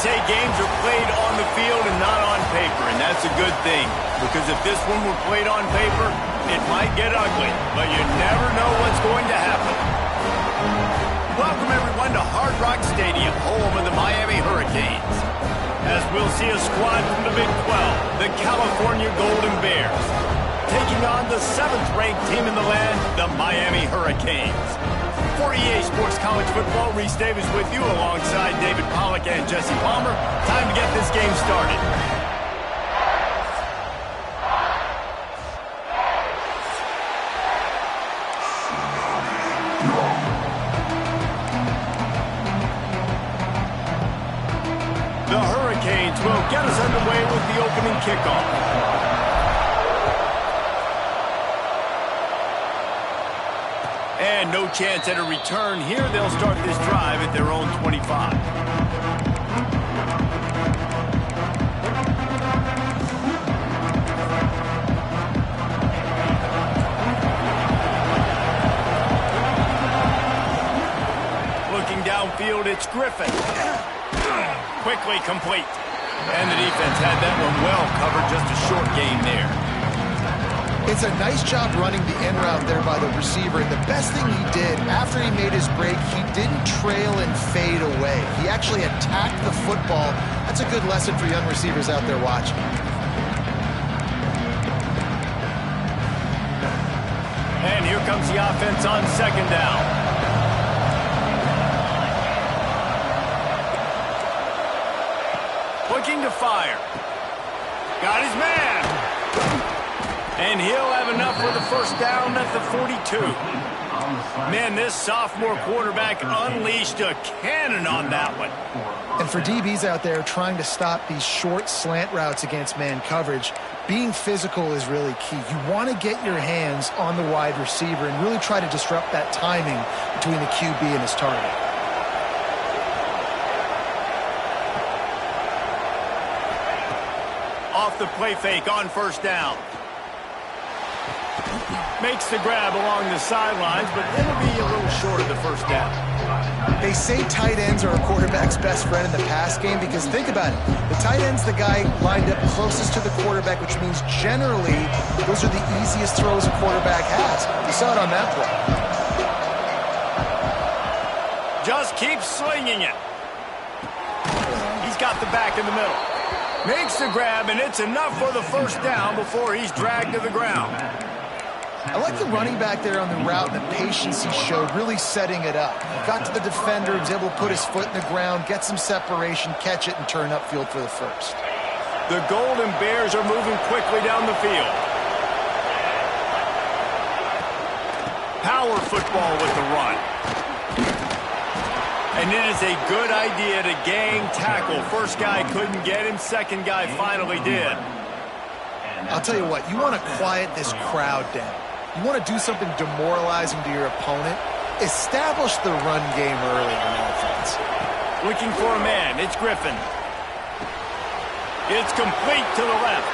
say games are played on the field and not on paper, and that's a good thing. Because if this one were played on paper, it might get ugly, but you never know what's going to happen. Welcome, everyone, to Hard Rock Stadium, home of the Miami Hurricanes. As we'll see a squad from the Big 12, the California Golden Bears, taking on the 7th-ranked team in the land, the Miami Hurricanes. For EA Sports College Football, Reese Davis with you alongside David Pollack and Jesse Palmer. Time to get this game started. The Hurricanes will get us underway with the opening kickoff. And no chance at a return here. They'll start this drive at their own 25. Looking downfield, it's Griffin. Quickly complete. And the defense had that one well covered, just a short gain there. It's a nice job running the end route there by the receiver. And the best thing he did after he made his break, he didn't trail and fade away. He actually attacked the football. That's a good lesson for young receivers out there watching. And here comes the offense on second down. Looking to fire. Got his man. And he'll have enough for the first down at the 42. Man, this sophomore quarterback unleashed a cannon on that one. And for DBs out there trying to stop these short slant routes against man coverage, being physical is really key. You want to get your hands on the wide receiver and really try to disrupt that timing between the QB and his target. Off the play fake on first down. Makes the grab along the sidelines, but it'll be a little short of the first down. They say tight ends are a quarterback's best friend in the pass game because think about it. The tight end's the guy lined up closest to the quarterback, which means generally those are the easiest throws a quarterback has. You saw it on that play. Just keep slinging it. He's got the back in the middle. Makes the grab, and it's enough for the first down before he's dragged to the ground. I like the running back there on the route and the patience he showed, really setting it up. Got to the defender, he was able to put his foot in the ground, get some separation, catch it, and turn upfield for the first. The Golden Bears are moving quickly down the field. Power football with the run. And it is a good idea to gang tackle. First guy couldn't get him, second guy finally did. I'll tell you what, you want to quiet this crowd down. You want to do something demoralizing to your opponent, establish the run game early on offense. Looking for a man, it's Griffin. It's complete to the left.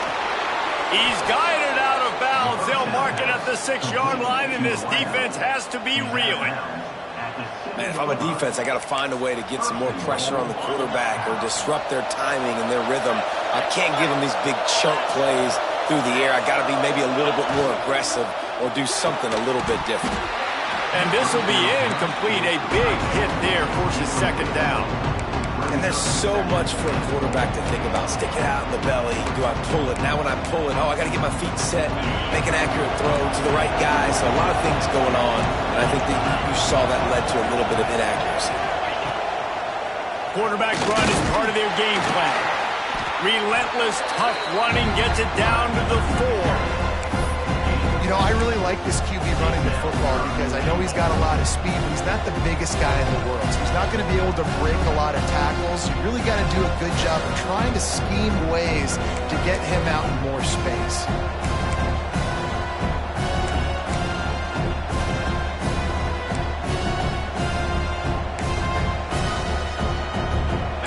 He's guided out of bounds. They'll mark it at the 6-yard line, and this defense has to be reeling. Man, if I'm a defense, I got to find a way to get some more pressure on the quarterback or disrupt their timing and their rhythm. I can't give them these big chunk plays through the air. I got to be maybe a little bit more aggressive or do something a little bit different. And this will be incomplete. A big hit there forces second down. And there's so much for a quarterback to think about. Stick it out in the belly. Do I pull it? Now when I pull it, I got to get my feet set, make an accurate throw to the right guy. So a lot of things going on. And I think that you saw that led to a little bit of inaccuracy. Quarterback run is part of their game plan. Relentless, tough running gets it down to the 4. You know, I really like this QB running the football because I know he's got a lot of speed, but he's not the biggest guy in the world. So he's not going to be able to break a lot of tackles. You really got to do a good job of trying to scheme ways to get him out in more space.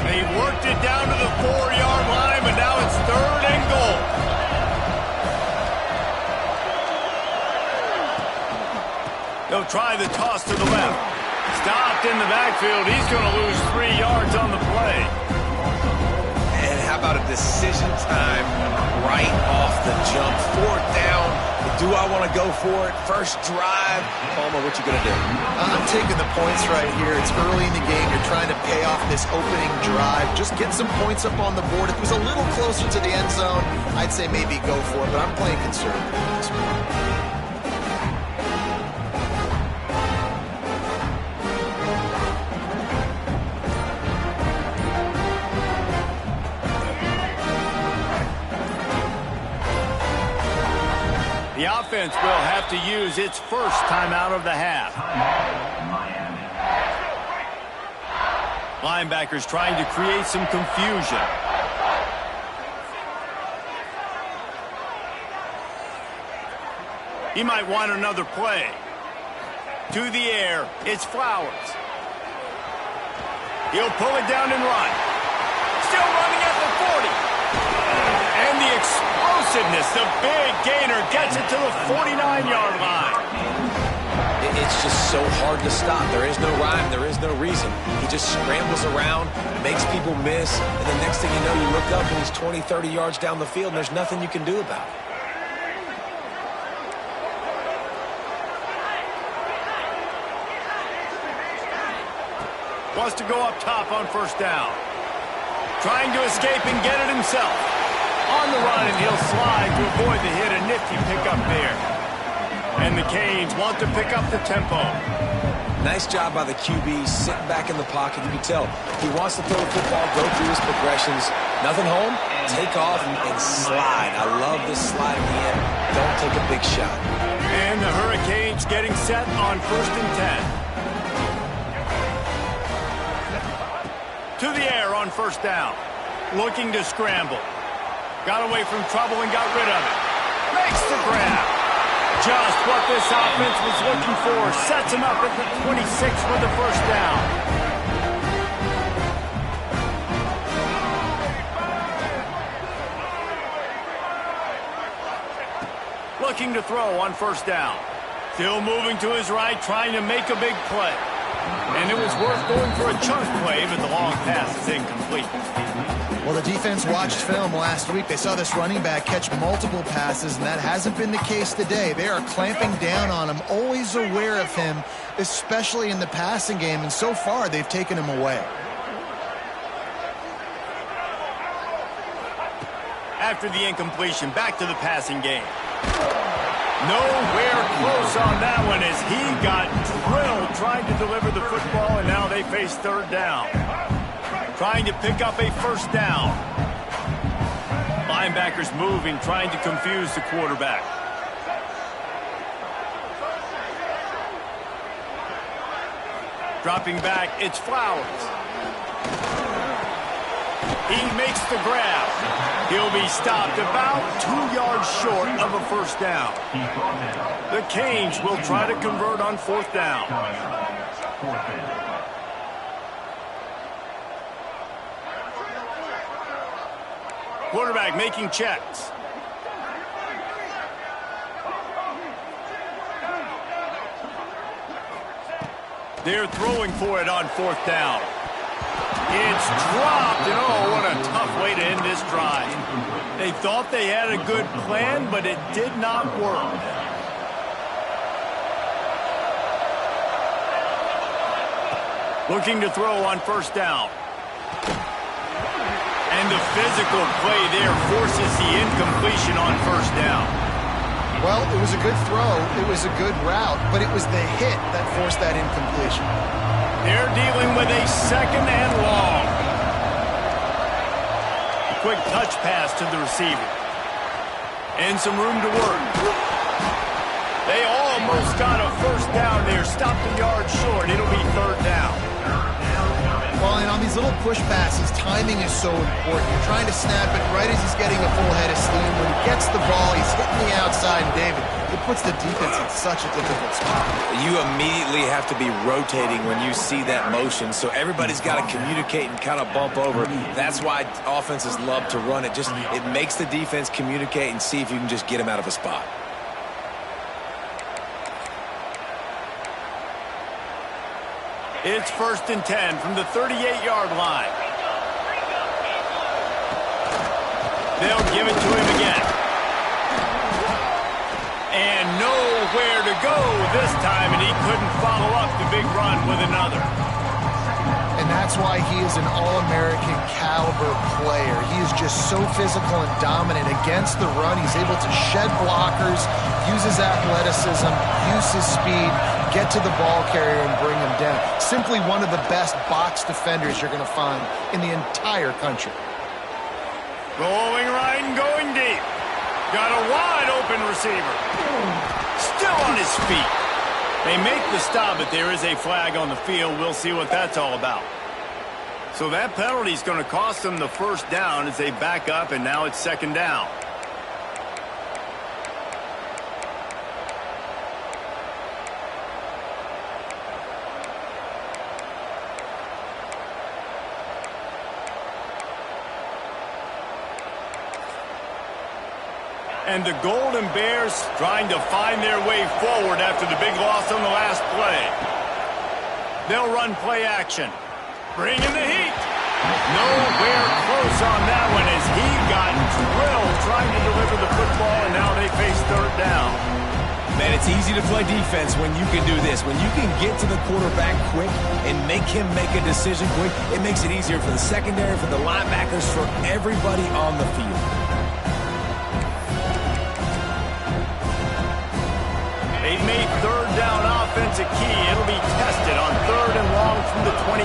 They worked it down to the 4-yard line, but now it's 3rd and goal. They'll try the toss to the left. Stopped in the backfield. He's going to lose 3 yards on the play. about a decision time right off the jump. 4th down. Do I want to go for it? First drive. Palmer, what you going to do? I'm taking the points right here. It's early in the game. You're trying to pay off this opening drive. Just get some points up on the board. If it was a little closer to the end zone, I'd say maybe go for it, but I'm playing conservative at this point. The offense will have to use its first timeout of the half. Linebackers trying to create some confusion. He might want another play. To the air, it's Flowers. He'll pull it down and run. Still running at the 40. And the explosiveness, the big gainer gets it to the 49-yard line. It's just so hard to stop. There is no rhyme. There is no reason. He just scrambles around, makes people miss, and the next thing you know, you look up and he's 20, 30 yards down the field, and there's nothing you can do about it. Wants to go up top on first down. Trying to escape and get it himself. On the run, and he'll slide to avoid the hit. A nifty pickup there. And the Canes want to pick up the tempo. Nice job by the QB, sitting back in the pocket. You can tell he wants to throw the football, go through his progressions. Nothing home, take off and slide. I love this slide in the end. Don't take a big shot. And the Hurricanes getting set on 1st and 10. To the air on first down. Looking to scramble. Got away from trouble and got rid of it. Makes the grab. Just what this offense was looking for. Sets him up at the 26 for the first down. Looking to throw on first down. Still moving to his right, trying to make a big play. And it was worth going for a chunk play, but the long pass is incomplete. Well, the defense watched film last week. They saw this running back catch multiple passes, and that hasn't been the case today. They are clamping down on him, always aware of him, especially in the passing game, and so far they've taken him away. After the incompletion, back to the passing game. Nowhere close on that one as he got drilled trying to deliver the football, and now they face 3rd down. Trying to pick up a first down. Linebackers moving, trying to confuse the quarterback. Dropping back, it's Flowers. He makes the grab. He'll be stopped about 2 yards short of a first down. The Canes will try to convert on 4th down. Quarterback making checks. They're throwing for it on 4th down. It's dropped, and oh, what a tough way to end this drive. They thought they had a good plan, but it did not work. Looking to throw on first down. And the physical play there forces the incompletion on first down. Well, it was a good throw, it was a good route, but it was the hit that forced that incompletion. They're dealing with a 2nd and long. Quick touch pass to the receiver. And some room to work. They almost got a first down there, stopped a yard short. It'll be 3rd down. Well, and on these little push passes, timing is so important. You're trying to snap it right as he's getting a full head of steam. When he gets the ball, he's hitting the outside, and David, it puts the defense in such a difficult spot. You immediately have to be rotating when you see that motion, so everybody's got to communicate and kind of bump over. That's why offenses love to run it. It makes the defense communicate and see if you can just get him out of a spot. It's 1st and 10 from the 38-yard line. They'll give it to him again. And nowhere to go this time, and he couldn't follow up the big run with another. And that's why he is an All-American caliber player. He is just so physical and dominant against the run. He's able to shed blockers, use his athleticism, use his speed, get to the ball carrier and bring him down. Simply one of the best box defenders you're going to find in the entire country. Rolling right and going deep. Got a wide open receiver. Still on his feet. They make the stop, but there is a flag on the field. We'll see what that's all about. So that penalty is going to cost them the first down as they back up, and now it's second down. And the Golden Bears trying to find their way forward after the big loss on the last play. They'll run play action. Bring in the heat. Nowhere close on that one as he got drilled trying to deliver the football, and now they face third down. Man, it's easy to play defense when you can do this. When you can get to the quarterback quick and make him make a decision quick, it makes it easier for the secondary, for the linebackers, for everybody on the field. They've made third down offense a key. It'll be tested on third and long from the 28.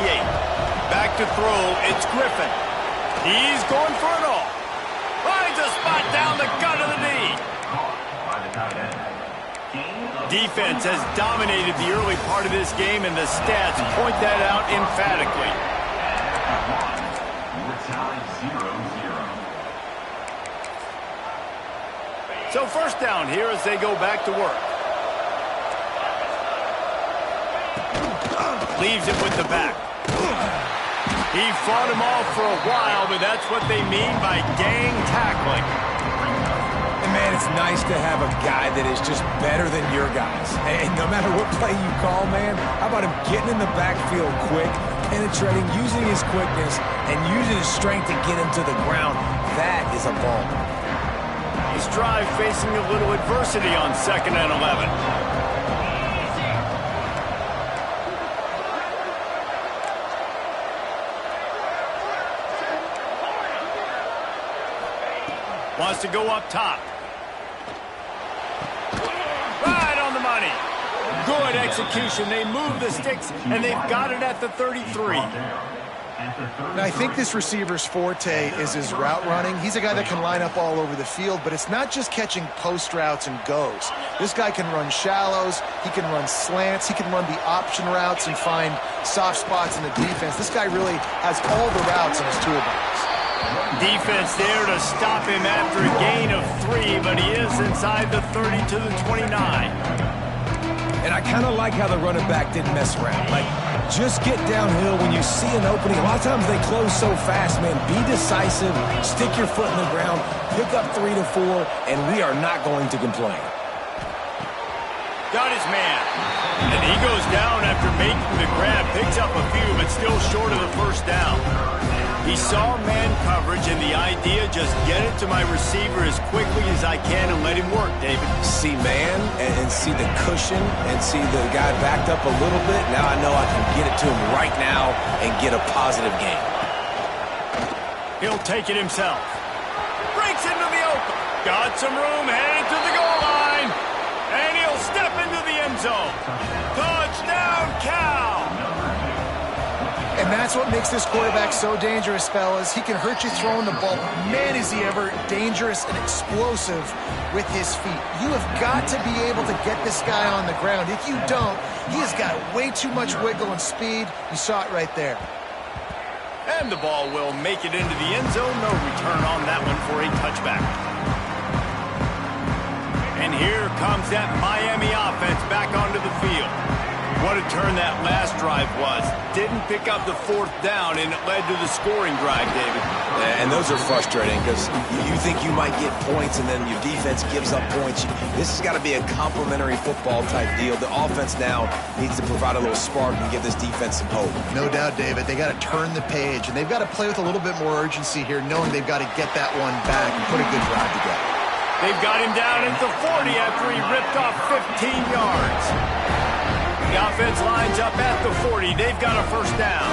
Back to throw, it's Griffin. He's going for it all. Finds a spot down the gut of the knee. Defense has dominated the early part of this game, and the stats point that out emphatically. So first down here as they go back to work. Leaves it with the back. He fought him off for a while, but that's what they mean by gang tackling. And man, it's nice to have a guy that is just better than your guys. And no matter what play you call, man, how about him getting in the backfield quick, penetrating, using his quickness, and using his strength to get him to the ground? That is a ball. This drive facing a little adversity on 2nd and 11. Wants to go up top. Right on the money. Good execution. They move the sticks, and they've got it at the 33. And I think this receiver's forte is his route running. He's a guy that can line up all over the field, but it's not just catching post routes and goes. This guy can run shallows. He can run slants. He can run the option routes and find soft spots in the defense. This guy really has all the routes in his toolbox. Defense there to stop him after a gain of 3, but he is inside the 30 to the 29. And I kind of like how the running back didn't mess around. Like, just get downhill when you see an opening. A lot of times they close so fast, man. Be decisive, stick your foot in the ground, pick up 3 to 4, and we are not going to complain. Got his man. And he goes down after making the grab, picks up a few, but still short of the first down. He saw man coverage, and the idea, just get it to my receiver as quickly as I can and let him work, David. See man and see the cushion and see the guy backed up a little bit. Now I know I can get it to him right now and get a positive gain. He'll take it himself. Breaks into the open. Got some room, headed to the goal line. And he'll step into the end zone. Touchdown, Cal! And that's what makes this quarterback so dangerous, fellas. He can hurt you throwing the ball. Man, is he ever dangerous and explosive with his feet. You have got to be able to get this guy on the ground. If you don't, he has got way too much wiggle and speed. You saw it right there. And the ball will make it into the end zone. No return on that one for a touchback. And here comes that Miami offense back onto the field. What a return that last drive was. Didn't pick up the fourth down, and it led to the scoring drive, David. Yeah, and those are frustrating because you think you might get points, and then your defense gives up points. This has got to be a complementary football type deal. The offense now needs to provide a little spark and give this defense some hope. No doubt, David. They got to turn the page, and they've got to play with a little bit more urgency here, knowing they've got to get that one back and put a good drive together. They've got him down at the 40 after he ripped off 15 yards. The offense lines up at the 40. They've got a first down.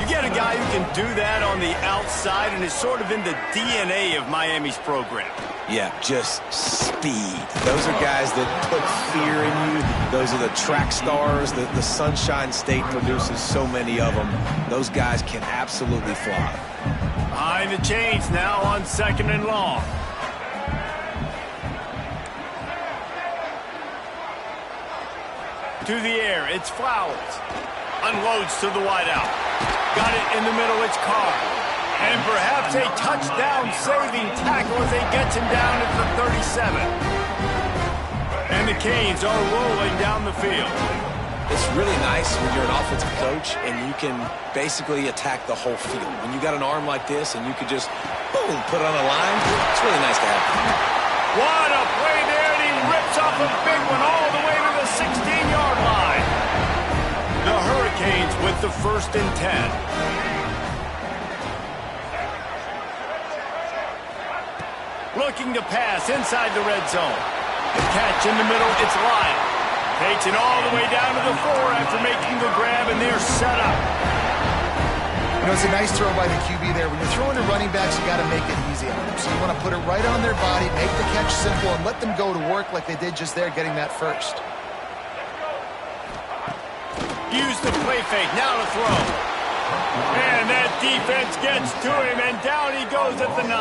You get a guy who can do that on the outside, and it's sort of in the DNA of Miami's program. Yeah, just speed. Those are guys that put fear in you. Those are the track stars. The Sunshine State produces so many of them. Those guys can absolutely fly. Behind the chains now on 2nd and long. To the air, it's Flowers. Unloads to the wideout. Got it in the middle, it's Carr. And perhaps a touchdown-saving tackle as he gets him down at the 37. And the Canes are rolling down the field. It's really nice when you're an offensive coach and you can basically attack the whole field. When you got an arm like this and you could just, boom, put it on a line, it's really nice to have. What a play there, and he rips off a big one all the way to the 16-yard line. The Hurricanes with the 1st and 10. Looking to pass inside the red zone. The catch in the middle, it's Lyle. Takes it all the way down to the 4 after making the grab, and they're set up. You know, it's a nice throw by the QB there. When you're throwing to running backs, you got to make it easy on them. So you want to put it right on their body, make the catch simple, and let them go to work like they did just there, getting that first. Use the play fake, now to throw. And that defense gets to him, and down he goes at the 9.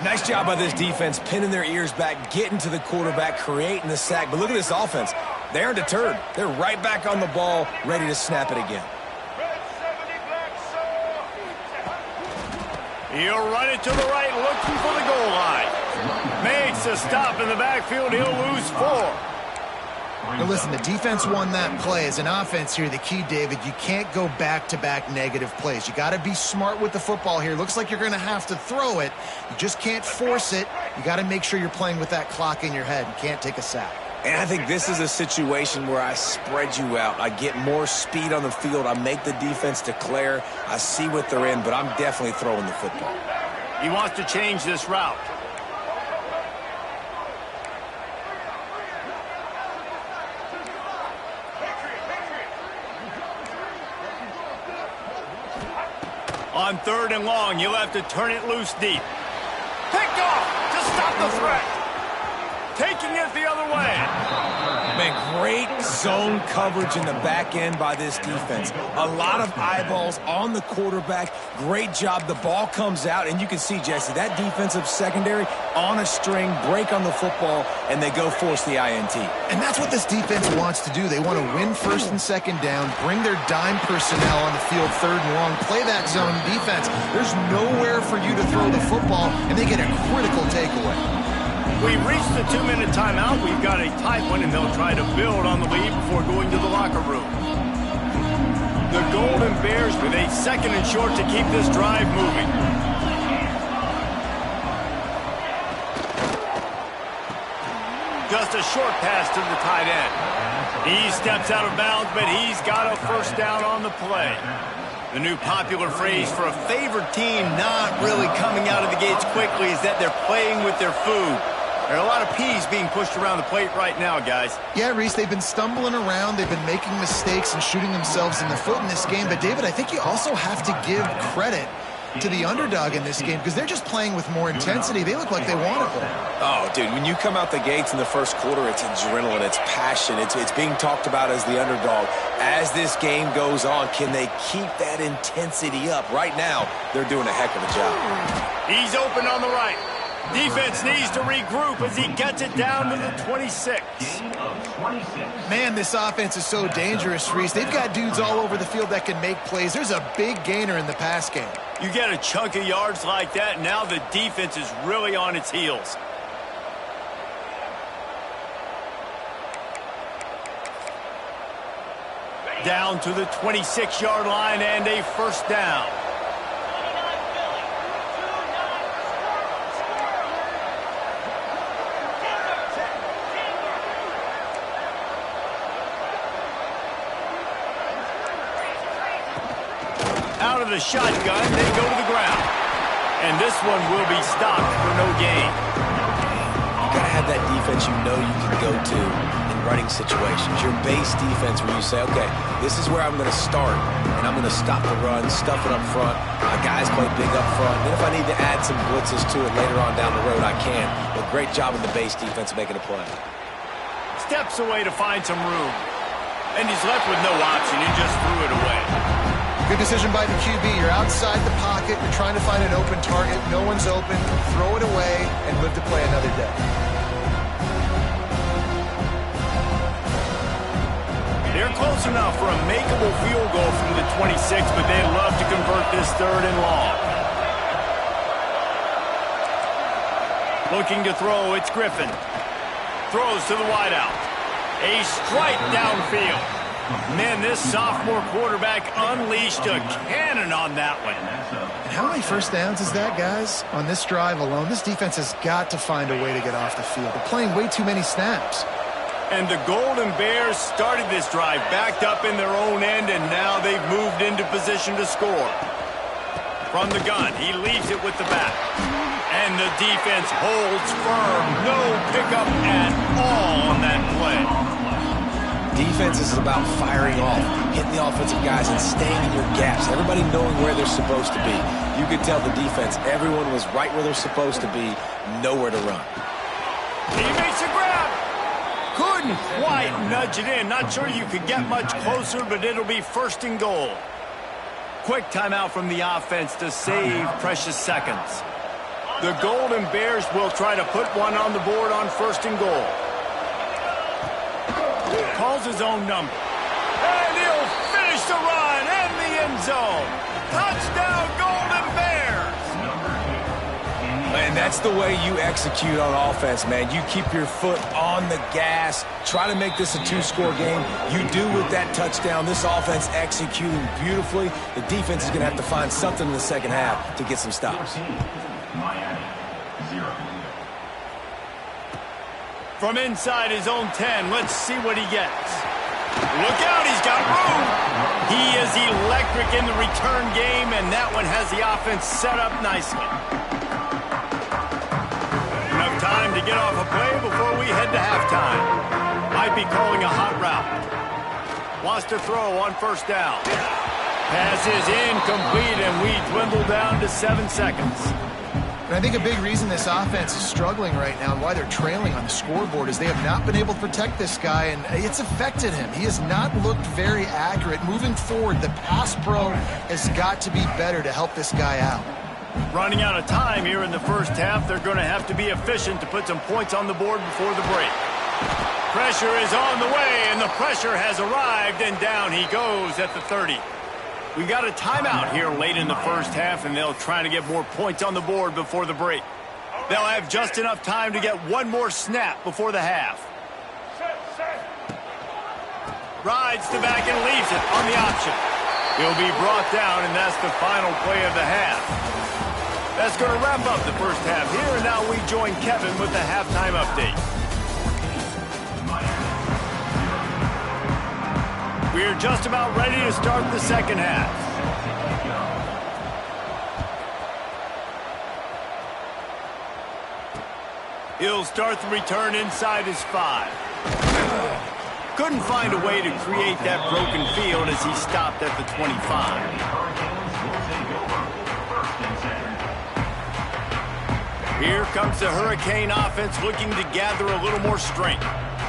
Nice job by this defense, pinning their ears back, getting to the quarterback, creating the sack. But look at this offense. They aren't deterred. They're right back on the ball, ready to snap it again. He'll run it to the right, looking for the goal line. Makes a stop in the backfield. He'll lose 4. Now listen, the defense won that play. As an offense here, the key, David, you can't go back-to-back negative plays. You got to be smart with the football here. Looks like you're going to have to throw it. You just can't force it. You got to make sure you're playing with that clock in your head. You can't take a sack. And I think this is a situation where I spread you out. I get more speed on the field. I make the defense declare. I see what they're in, but I'm definitely throwing the football. He wants to change this route. On 3rd and long, you'll have to turn it loose deep. Picked off to stop the threat. Taking it the other way. Man, great zone coverage in the back end by this defense. A lot of eyeballs on the quarterback. Great job. The ball comes out, and you can see, Jesse, that defensive secondary on a string, break on the football, and they go force the INT. And that's what this defense wants to do. They want to win 1st and 2nd down, bring their dime personnel on the field 3rd and long, play that zone defense. There's nowhere for you to throw the football, and they get a critical takeaway. We've reached the 2-minute timeout. We've got a tight one, and they'll try to build on the lead before going to the locker room. The Golden Bears with a 2nd and short to keep this drive moving. Just a short pass to the tight end. He steps out of bounds, but he's got a first down on the play. The new popular phrase for a favored team not really coming out of the gates quickly is that they're playing with their food. There are a lot of peas being pushed around the plate right now, guys. Yeah, Reese, they've been stumbling around. They've been making mistakes and shooting themselves in the foot in this game. But, David, I think you also have to give credit to the underdog in this game because they're just playing with more intensity. They look like they want to play. Oh, dude, when you come out the gates in the first quarter, it's adrenaline, it's passion, it's being talked about as the underdog. As this game goes on, can they keep that intensity up? Right now, they're doing a heck of a job. He's open on the right. Defense needs to regroup as he gets it down to the 26. Man, this offense is so dangerous, Reese. They've got dudes all over the field that can make plays. There's a big gainer in the pass game. You get a chunk of yards like that, now the defense is really on its heels. down to the 26-yard line and a first down. Out of the shotgun, they go to the ground. And this one will be stopped for no gain. You got to have that defense you know you can go to in running situations. Your base defense where you say, okay, this is where I'm going to start, and I'm going to stop the run, stuff it up front. My guys play big up front. Then if I need to add some blitzes to it later on down the road, I can. But great job in the base defense making a play. Steps away to find some room. And he's left with no option. He just threw it away. Good decision by the QB. You're outside the pocket. You're trying to find an open target. No one's open. Throw it away and live to play another day. They're close enough for a makeable field goal from the 26, but they'd love to convert this 3rd and long. Looking to throw, it's Griffin. Throws to the wideout. A strike downfield. Man, this sophomore quarterback unleashed a cannon on that one. And how many first downs is that, guys? On this drive alone, this defense has got to find a way to get off the field. They're playing way too many snaps. And the Golden Bears started this drive backed up in their own end, and now they've moved into position to score. From the gun, he leaves it with the back. And the defense holds firm. No pickup at all on that play. Defense is about firing off, hitting the offensive guys and staying in your gaps. Everybody knowing where they're supposed to be. You could tell the defense, everyone was right where they're supposed to be, nowhere to run. He makes a grab. Couldn't quite nudge it in. Not sure you could get much closer, but it'll be 1st and goal. Quick timeout from the offense to save precious seconds. The Golden Bears will try to put one on the board on 1st and goal. Calls his own number. And he'll finish the run in the end zone. Touchdown, Golden Bears! And that's the way you execute on offense, man. You keep your foot on the gas. Try to make this a 2-score game. You do with that touchdown. This offense executing beautifully. The defense is going to have to find something in the second half to get some stops. From inside his own 10, let's see what he gets. Look out, he's got room. He is electric in the return game, and that one has the offense set up nicely. Enough time to get off a play before we head to halftime. Might be calling a hot route. Wants to throw on 1st down. Pass is incomplete, and we dwindle down to 7 seconds. And I think a big reason this offense is struggling right now and why they're trailing on the scoreboard is they have not been able to protect this guy, and it's affected him. He has not looked very accurate. Moving forward, the pass pro has got to be better to help this guy out. Running out of time here in the 1st half, they're going to have to be efficient to put some points on the board before the break. Pressure is on the way, and the pressure has arrived, and down he goes at the 30. We got a timeout here late in the 1st half, and they'll try to get more points on the board before the break. They'll have just enough time to get one more snap before the half. Rides the back and leaves it on the option. He'll be brought down, and that's the final play of the half. That's going to wrap up the 1st half here, and now we join Kevin with the halftime update. We're just about ready to start the 2nd half. He'll start the return inside his 5. Couldn't find a way to create that broken field as he stopped at the 25. Here comes the Hurricane offense looking to gather a little more strength.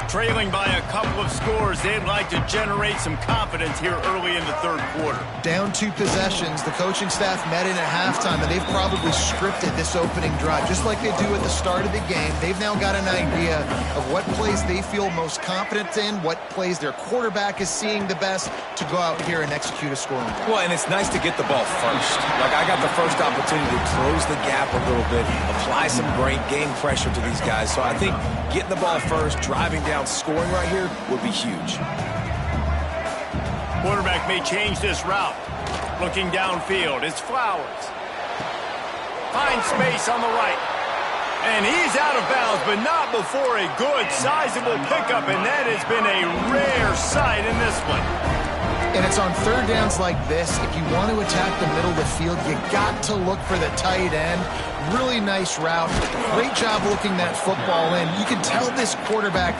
Trailing by a couple of scores, they'd like to generate some confidence here early in the 3rd quarter. Down 2 possessions, the coaching staff met in at halftime, and they've probably scripted this opening drive, just like they do at the start of the game. They've now got an idea of what plays they feel most confident in, what plays their quarterback is seeing the best to go out here and execute a scoring drive. Well, and it's nice to get the ball first. Like, I got the first opportunity to close the gap a little bit, apply some great game pressure to these guys. So I think getting the ball first, driving down, scoring right here would be huge. Quarterback may change this route. Looking downfield, it's Flowers. Finds space on the right. And he's out of bounds, but not before a good, sizable pickup, and that has been a rare sight in this one. And it's on third downs like this. If you want to attack the middle of the field, you got to look for the tight end. Really nice route. Great job looking that football in. You can tell this quarterback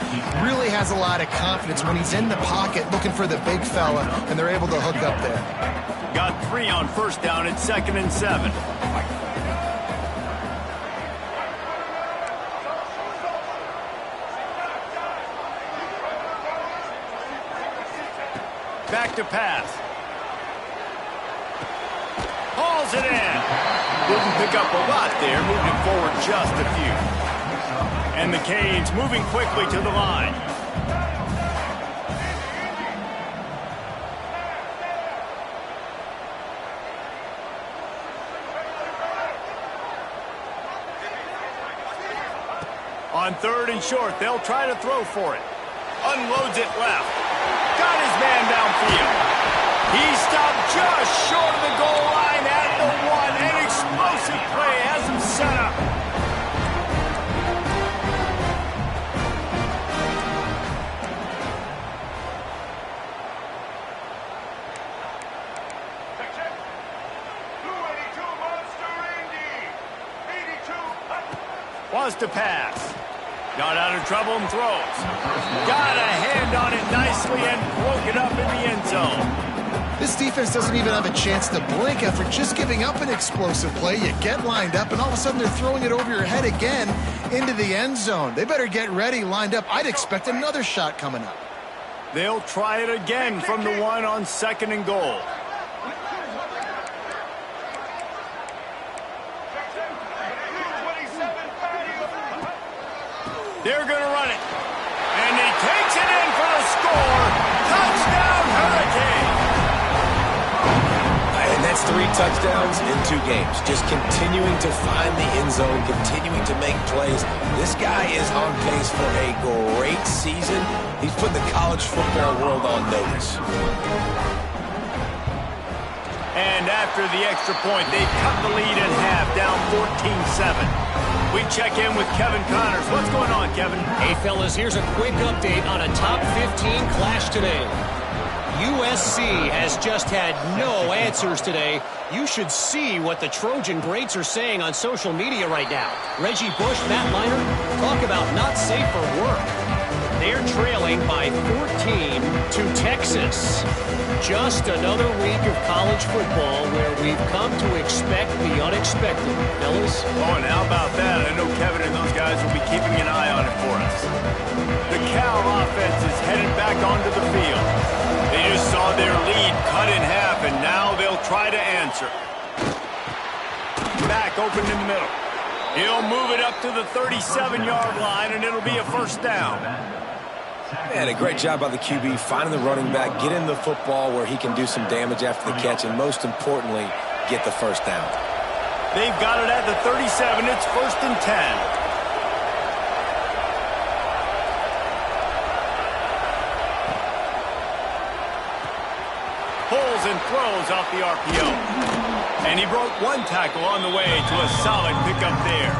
really has a lot of confidence when he's in the pocket looking for the big fella, and they're able to hook up there. Got 3 on first down at 2nd and 7. Back to pass. Hauls it in. Didn't pick up a lot there. Moved it forward just a few. And the Canes moving quickly to the line. On 3rd and short, they'll try to throw for it. Unloads it left. Got his man downfield. He stopped just short of the goal line at the 1. An explosive play has him set up. Wants to pass. Got out of trouble and throws. Got a hand on it nicely and broke it up in the end zone. This defense doesn't even have a chance to blink after just giving up an explosive play. You get lined up, and all of a sudden they're throwing it over your head again into the end zone. They better get ready, lined up. I'd expect another shot coming up. They'll try it again from the 1 on 2nd and goal. They're going to run it. And he takes it in for the score. Touchdown, Hurricane. And that's 3 touchdowns in 2 games. Just continuing to find the end zone, continuing to make plays. This guy is on pace for a great season. He's put the college football world on notice. And after the extra point, they've cut the lead in half, down 14-7. We check in with Kevin Connors. What's going on, Kevin? Hey, fellas, here's a quick update on a top 15 clash today. USC has just had no answers today. You should see what the Trojan greats are saying on social media right now. Reggie Bush, Matt Leinart, talk about not safe for work. They're trailing by 14 to Texas. Just another week of college football where we've come to expect the unexpected. Fellas? Oh, and how about that? I know Kevin and those guys will be keeping an eye on it for us. The Cal offense is headed back onto the field. They just saw their lead cut in half, and now they'll try to answer. Back open in the middle. He'll move it up to the 37-yard line, and it'll be a first down. Man, a great job by the QB, finding the running back, getting the football where he can do some damage after the catch, and most importantly, get the first down. They've got it at the 37. It's 1st and 10. Pulls and throws off the RPO. And he broke 1 tackle on the way to a solid pickup there.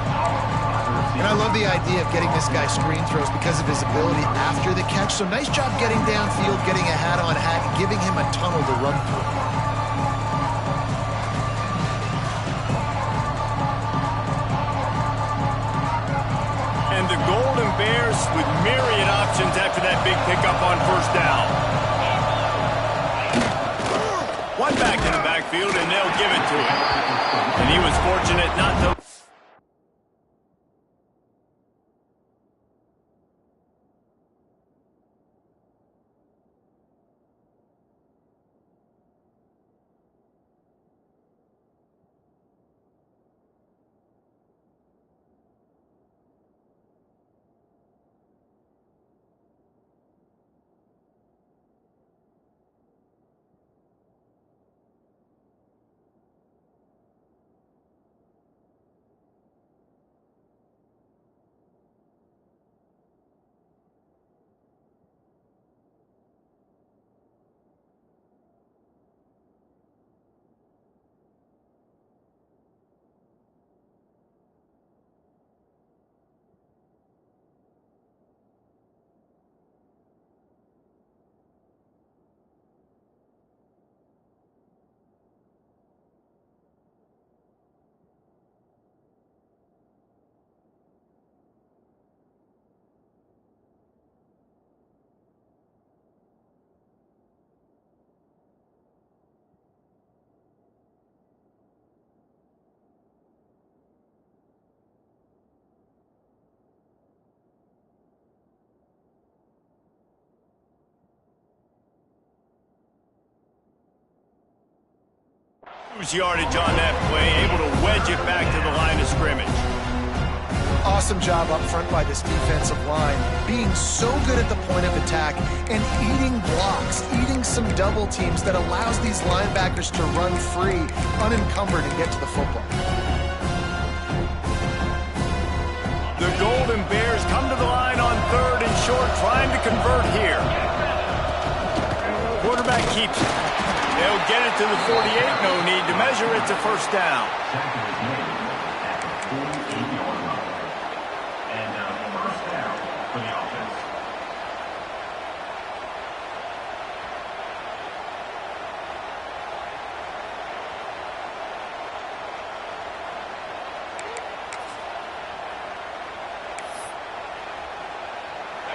And I love the idea of getting this guy screen throws because of his ability after the catch. So nice job getting downfield, getting a hat-on-hat, and giving him a tunnel to run through. And the Golden Bears with myriad options after that big pickup on first down. 1 back in the backfield, and they'll give it to him. And he was fortunate not to... Yardage on that play, able to wedge it back to the line of scrimmage. Awesome job up front by this defensive line, being so good at the point of attack and eating blocks, eating some double teams that allows these linebackers to run free, unencumbered, and get to the football. The Golden Bears come to the line on 3rd and short, trying to convert here. Quarterback keeps it. They'll get it to the 48, no need to measure it to first down.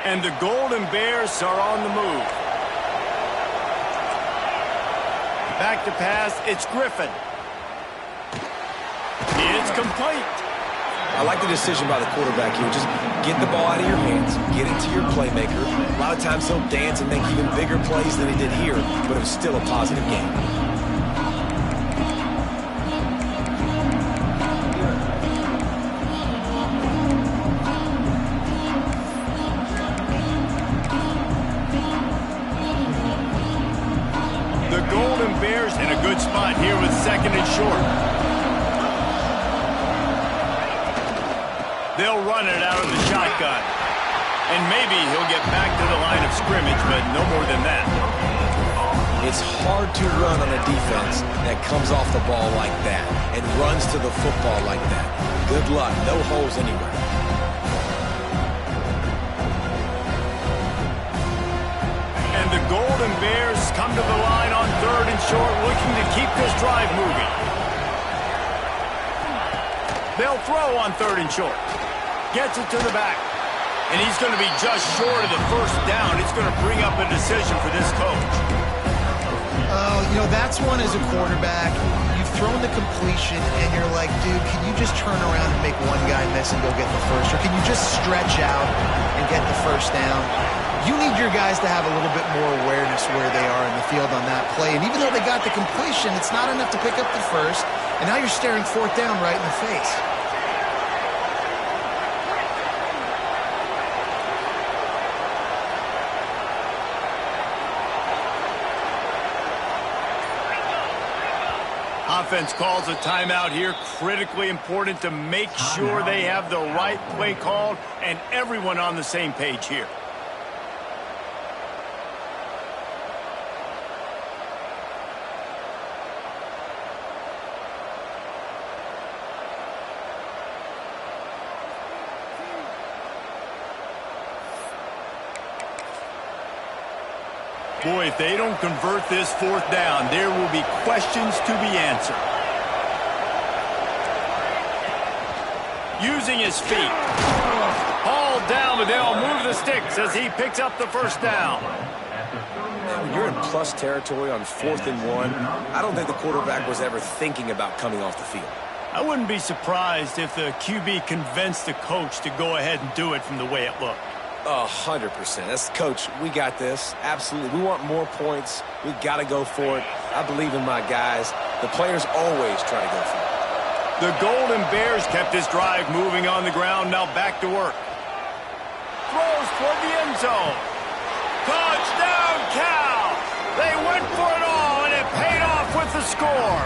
And the Golden Bears are on the move. Back to pass, it's Griffin. It's complete. I like the decision by the quarterback here. Just get the ball out of your hands, get it to your playmaker. A lot of times he'll dance and make even bigger plays than he did here, but it was still a positive game. In a good spot here with 2nd and short. They'll run it out of the shotgun. And maybe he'll get back to the line of scrimmage, but no more than that. It's hard to run on a defense that comes off the ball like that and runs to the football like that. Good luck. No holes anywhere. And the Golden Bears come to the line on 3rd and short, looking to keep this drive moving. They'll throw on 3rd and short. Gets it to the back. And he's going to be just short of the first down. It's going to bring up a decision for this coach. Oh, you know, that's one as a quarterback. You've thrown the completion, and you're like, dude, can you just turn around and make one guy miss and go get the first? Or can you just stretch out and get the first down? You need your guys to have a little bit more awareness where they are in the field on that play. And even though they got the completion, it's not enough to pick up the first. And now you're staring 4th down right in the face. Offense calls a timeout here. Critically important to make sure they have the right play called and everyone on the same page here. Boy, if they don't convert this 4th down, there will be questions to be answered. Using his feet. Hauled down, but they'll move the sticks as he picks up the first down. When you're in plus territory on 4th and 1, I don't think the quarterback was ever thinking about coming off the field. I wouldn't be surprised if the QB convinced the coach to go ahead and do it from the way it looked. 100%. That's coach. We got this. Absolutely. We want more points. We got to go for it. I believe in my guys. The players always try to go for it. The Golden Bears kept this drive moving on the ground. Now back to work. Throws toward the end zone. Touchdown, Cal! They went for it all, and it paid off with the score.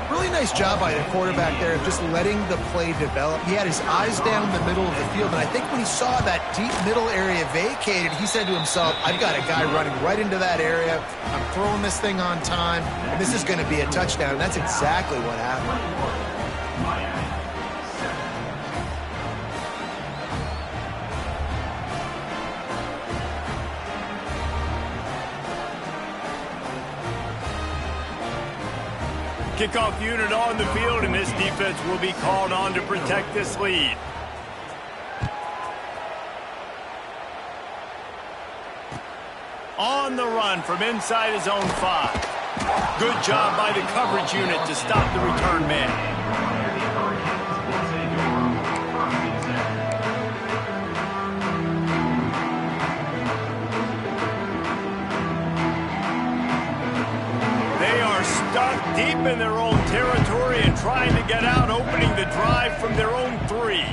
Really nice job by the quarterback there of just letting the play develop. He had his eyes down the middle of the field, and I think when he saw that deep middle area vacated, he said to himself, I've got a guy running right into that area. I'm throwing this thing on time, and this is going to be a touchdown. And that's exactly what happened. Kickoff unit on the field, and this defense will be called on to protect this lead. On the run from inside his own 5. Good job by the coverage unit to stop the return man. Stuck deep in their own territory and trying to get out, opening the drive from their own 3.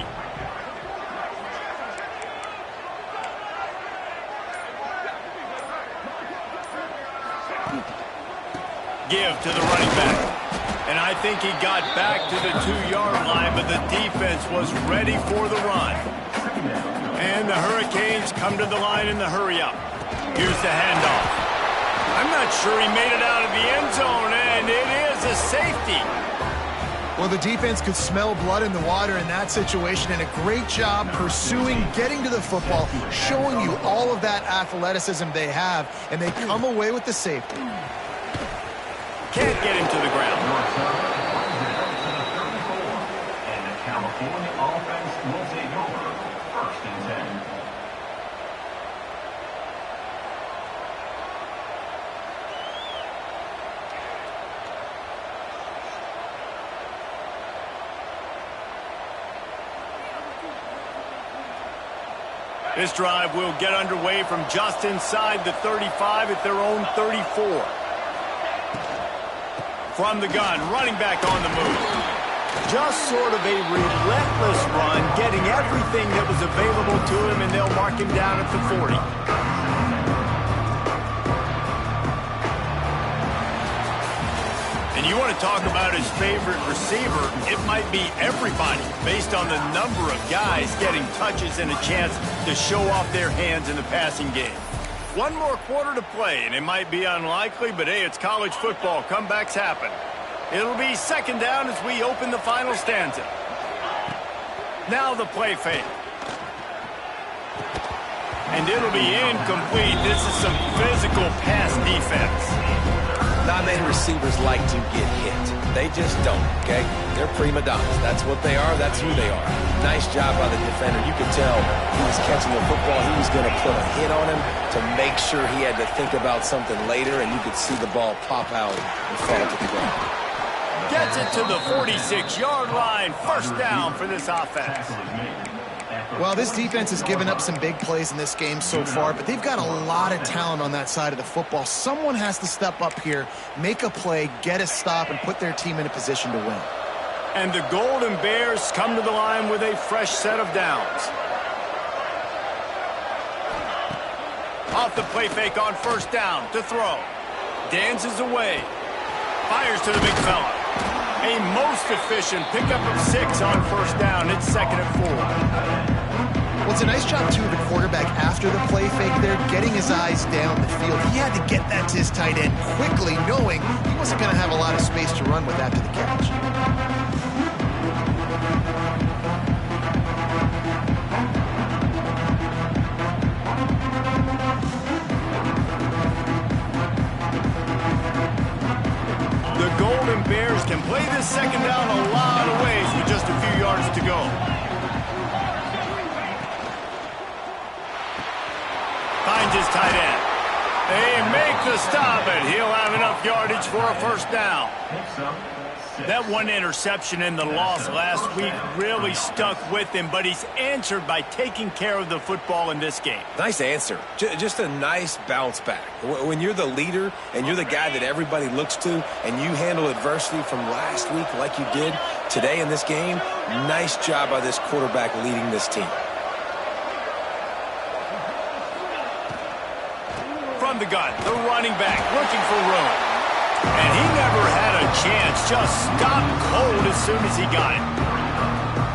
Give to the running back. And I think he got back to the 2-yard line, but the defense was ready for the run. And the Hurricanes come to the line in the hurry-up. Here's the handoff. I'm not sure he made it out of the end zone, and it is a safety. Well, the defense could smell blood in the water in that situation, and a great job pursuing, getting to the football, showing you all of that athleticism they have, and they come away with the safety. Can't get him to the ground. And the California offense will take over. 1st and 10. This drive will get underway from just inside the 35 at their own 34. From the gun, running back on the move. Just sort of a relentless run, getting everything that was available to him, and they'll mark him down at the 40. And you want to talk about his favorite receiver, it might be everybody, based on the number of guys getting touches and a chance to show off their hands in the passing game. One more quarter to play, and it might be unlikely, but hey, it's college football. Comebacks happen. It'll be 2nd down as we open the final stanza. Now the play fake. And it'll be incomplete. This is some physical pass defense. Not many receivers like to get hit. They just don't, okay? They're prima donnas. That's what they are. That's who they are. Nice job by the defender. You could tell he was catching the football. He was going to put a hit on him to make sure he had to think about something later, and you could see the ball pop out and fall to the ground. Gets it to the 46-yard line. 1st down for this offense. Well, this defense has given up some big plays in this game so far, but they've got a lot of talent on that side of the football. Someone has to step up here, make a play, get a stop, and put their team in a position to win. And the Golden Bears come to the line with a fresh set of downs. Off the play fake on 1st down to throw. Dances away. Fires to the big fella. A most efficient pickup of 6 on 1st down. It's 2nd and 4. Well, it's a nice job, too, of the quarterback after the play fake there, getting his eyes down the field. He had to get that to his tight end quickly, knowing he wasn't going to have a lot of space to run with after the catch. The Golden Bears can play this 2nd down a lot of ways with just a few yards to go. Finds his tight end. They make the stop, and he'll have enough yardage for a 1st down. That one interception in the loss last week really stuck with him, but he's answered by taking care of the football in this game. Nice answer. Just a nice bounce back. When you're the leader and you're the guy that everybody looks to and you handle adversity from last week like you did today in this game, nice job by this quarterback leading this team. From the gun, the running back looking for room. And he never had a chance, just stopped cold as soon as he got it.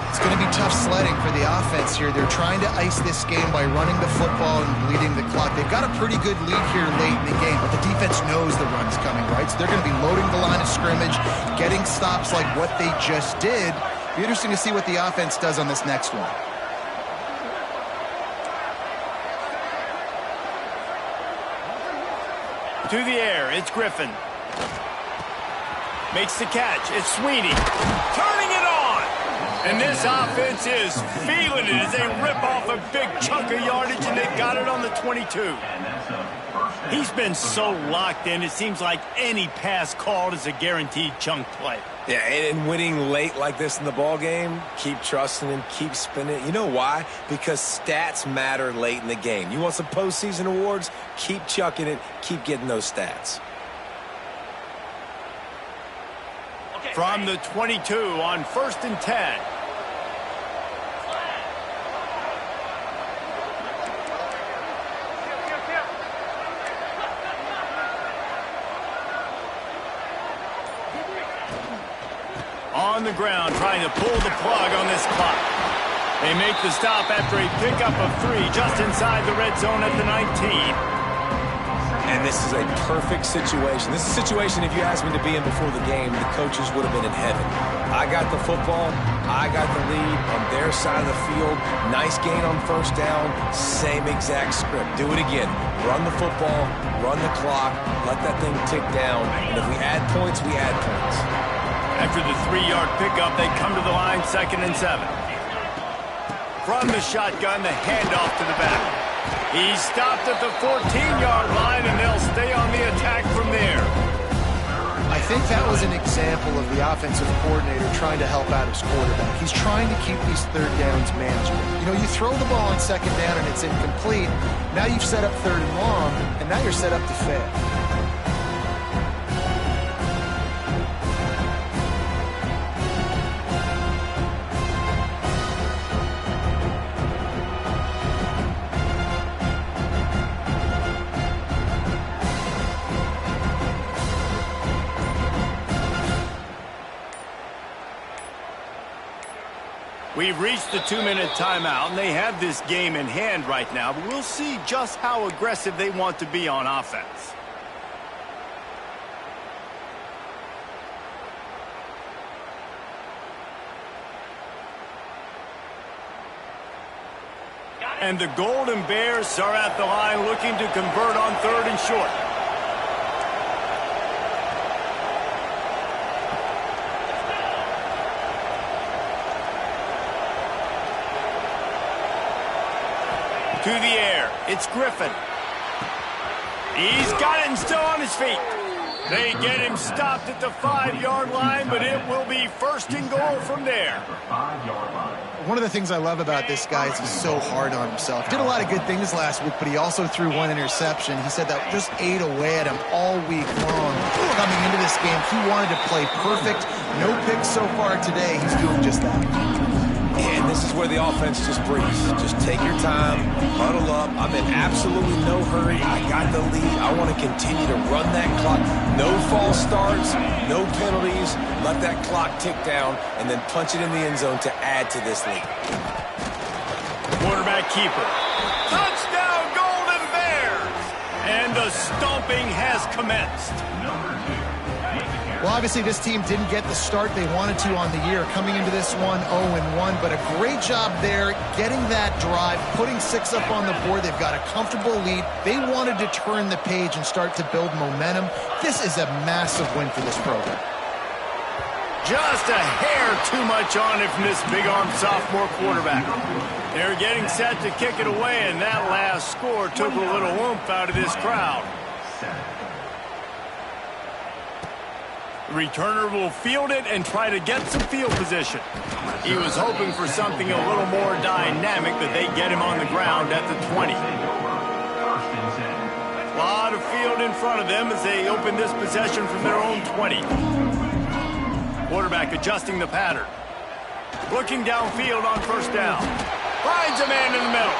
It's going to be tough sledding for the offense here. They're trying to ice this game by running the football and bleeding the clock. They've got a pretty good lead here late in the game, but the defense knows the run's coming, right? So they're going to be loading the line of scrimmage, getting stops like what they just did. Be interesting to see what the offense does on this next one. To the air, it's Griffin. Makes the catch. It's Sweeney. Turning it on. And this offense is feeling it as they rip off a big chunk of yardage, and they got it on the 22. He's been so locked in, it seems like any pass called is a guaranteed chunk play. Yeah, and winning late like this in the ball game, keep trusting him, keep spinning. You know why? Because stats matter late in the game. You want some postseason awards? Keep chucking it, keep getting those stats. From the 22 on 1st and 10. On the ground, trying to pull the plug on this clock. They make the stop after a pickup of 3 just inside the red zone at the 19. And this is a perfect situation. This is a situation, if you asked me to be in before the game, the coaches would have been in heaven. I got the football. I got the lead on their side of the field. Nice gain on 1st down. Same exact script. Do it again. Run the football, run the clock, let that thing tick down. And if we add points, we add points. After the 3-yard pickup, they come to the line, 2nd and 7. From the shotgun, the handoff to the back. He's stopped at the 14-yard line, and they'll stay on the attack from there. I think that was an example of the offensive coordinator trying to help out his quarterback. He's trying to keep these 3rd downs manageable. You know, you throw the ball on 2nd down and it's incomplete. Now you've set up 3rd and long, and now you're set up to fail. We've reached the 2-minute timeout, and they have this game in hand right now, but we'll see just how aggressive they want to be on offense. And the Golden Bears are at the line looking to convert on 3rd and short. To the air, it's Griffin. He's got it and still on his feet. They get him stopped at the 5-yard line, but it will be 1st and goal from there. One of the things I love about this guy is he's so hard on himself. He did a lot of good things last week, but he also threw 1 interception. He said that just ate away at him all week long. Coming into this game, he wanted to play perfect. No picks so far today. He's doing just that. And this is where the offense just breathes. Just take your time, huddle up. I'm in absolutely no hurry. I got the lead. I want to continue to run that clock. No false starts, no penalties. Let that clock tick down, and then punch it in the end zone to add to this lead. Quarterback keeper. Touchdown, Golden Bears! And the stomping has commenced. Well, obviously, this team didn't get the start they wanted to on the year, coming into this one 0-1, but a great job there getting that drive, putting 6 up on the board. They've got a comfortable lead. They wanted to turn the page and start to build momentum. This is a massive win for this program. Just a hair too much on it from this big-armed sophomore quarterback. They're getting set to kick it away, and that last score took a little oomph out of this crowd. The returner will field it and try to get some field position. He was hoping for something a little more dynamic, but they get him on the ground at the 20. A lot of field in front of them as they open this possession from their own 20. Quarterback adjusting the pattern. Looking downfield on 1st down. Finds a man in the middle.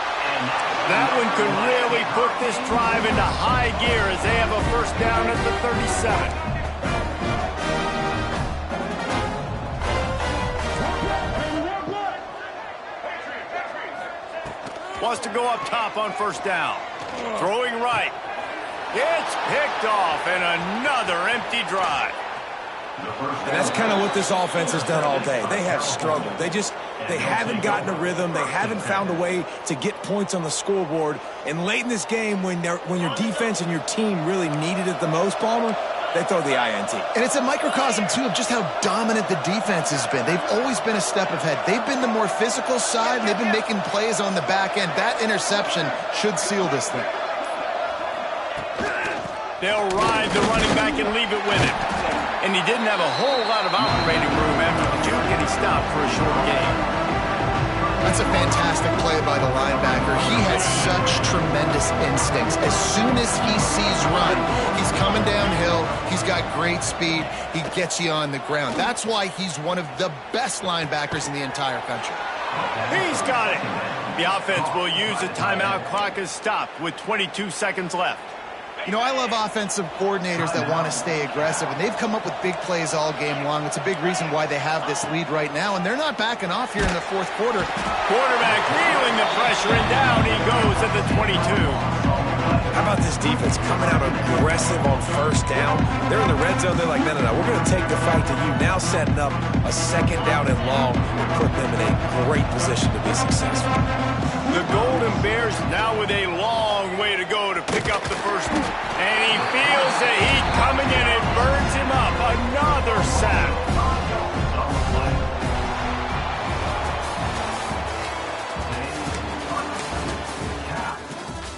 That one could really put this drive into high gear as they have a 1st down at the 37. Wants to go up top on 1st down. Throwing right. It's picked off, and another empty drive. And that's kind of what this offense has done all day. They have struggled. They haven't gotten a rhythm. They haven't found a way to get points on the scoreboard. And late in this game, when your defense and your team really needed it the most, Palmer, they throw the INT. And it's a microcosm, too, of just how dominant the defense has been. They've always been a step ahead. They've been the more physical side, and they've been making plays on the back end. That interception should seal this thing. They'll ride the running back and leave it with him. And he didn't have a whole lot of operating room after the juke, and he stopped for a short gain. That's a fantastic play by the linebacker. He has such tremendous instincts. As soon as he sees run, he's coming downhill. He's got great speed. He gets you on the ground. That's why he's one of the best linebackers in the entire country. He's got it. The offense will use the timeout clock as stopped with 22 seconds left. You know, I love offensive coordinators that want to stay aggressive, and they've come up with big plays all game long. It's a big reason why they have this lead right now, and they're not backing off here in the fourth quarter. Quarterback feeling the pressure, and down he goes at the 22. How about this defense coming out aggressive on first down? They're in the red zone. They're like, no, we're going to take the fight to you. Now setting up a second down and long and put them in a great position to be successful. The Golden Bears now with a long way to go to pick up the first one. And he feels the heat coming in